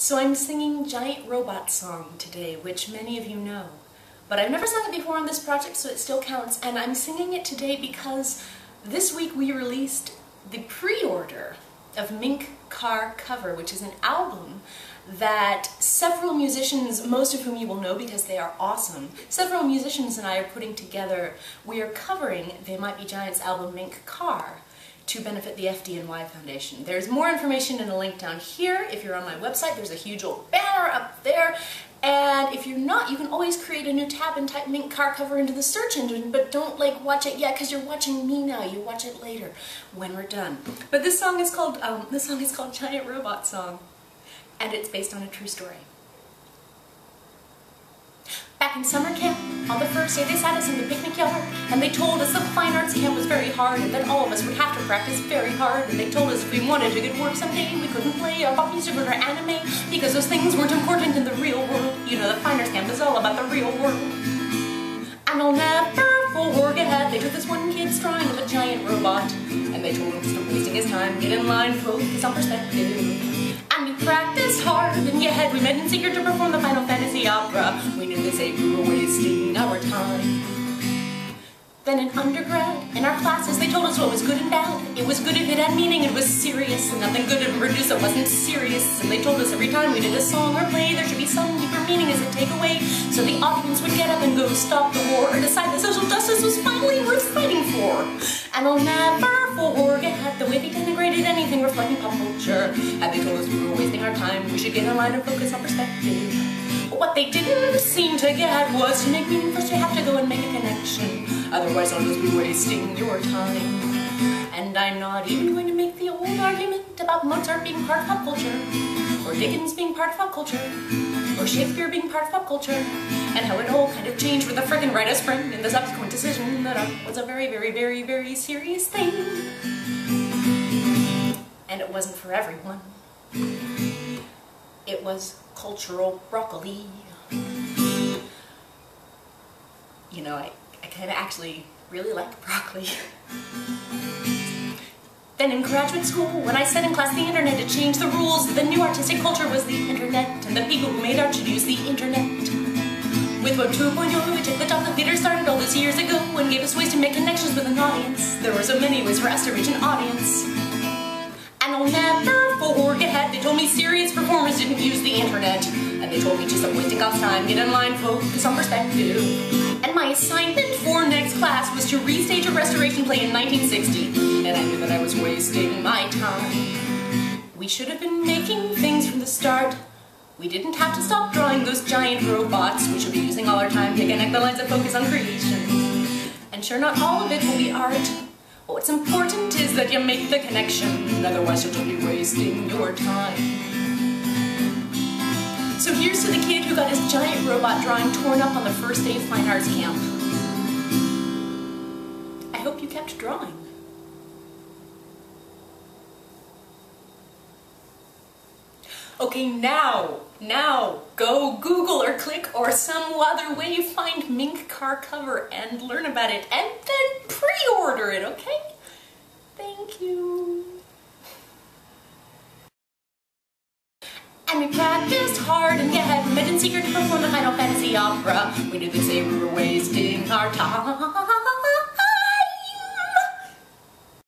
So I'm singing Giant Robot Song today, which many of you know. But I've never sung it before on this project, so it still counts, and I'm singing it today because this week we released the pre-order of Mink Car Cover, which is an album that several musicians, most of whom you will know because they are awesome, several musicians and I are putting together. We are covering They Might Be Giants' album Mink Car to benefit the FDNY Foundation. There's more information in a link down here. If you're on my website, there's a huge old banner up there. And if you're not, you can always create a new tab and type Mink Car Cover into the search engine, but don't watch it yet because you're watching me now. You watch it later when we're done. But this song is called Giant Robot Song, and it's based on a true story. Back in summer camp, on the first day they sat us in the picnic yard, and they told us that fine arts camp was very hard, and that all of us would have to practice very hard, and they told us if we wanted to get work someday, we couldn't play or pop music or anime, because those things weren't important in the real world. You know, the fine arts camp is all about the real world. And I'll never forget, they took this one kid's drawing of a giant robot, and they told him to stop wasting his time, get in line, focus on perspective. And we practiced hard, and yet we met in secret to perform the Final Fantasy opera. We knew they said we were wasting our time. Then in undergrad, in our classes, they told us what was good and bad. It was good if it had meaning, it was serious, and nothing good if produced it wasn't serious. And they told us every time we did a song or play, there should be some deeper meaning as a takeaway, so the audience would get up and go stop the war, or decide that social justice was finally worth fighting for. And I'll never forget the way they denigrated anything reflecting pop culture. And they told us we were wasting our time, we should get in line and focus on perspective. But what they didn't seem to get was to make meaning first you have to go and make a connection. Otherwise I'll just be wasting your time. And I'm not even going to make the old argument about Mozart being part of pop culture, or Dickens being part of pop culture, or Shakespeare being part of pop culture, and how it all kind of changed with the frickin' Right of Spring and the subsequent decision that art was a very, very, very, very serious thing. And it wasn't for everyone. It was cultural broccoli. You know, I kind of actually really like broccoli. Then in graduate school, when I said in class the internet had changed the rules, the new artistic culture was the internet, and the people who made art should use the internet. With Web 2.0, we took the job that theater started all those years ago and gave us ways to make connections with an audience. There were so many ways for us to reach an audience. And I'll never forget, they told me serious performers didn't use the internet. And they told me to stop wasting God's time, get in line, focus on perspective. And my assignment for next class was to restage a restoration play in 1960. And I knew that I was wasting my time. We should have been making things from the start. We didn't have to stop drawing those giant robots. We should be using all our time to connect the lines and focus on creation. And sure, not all of it will be art. But what's important is that you make the connection. Otherwise you'll just be wasting your time. So here's to the kid who got his giant robot drawing torn up on the first day of Fine Arts Camp. I hope you kept drawing. Okay, now, go Google or click or some other way you find Mink Car Cover and learn about it, and then pre-order it, okay? Thank you. And we practiced hard, and yet we met in secret to perform the Final Fantasy opera. We knew they'd say we were wasting our time.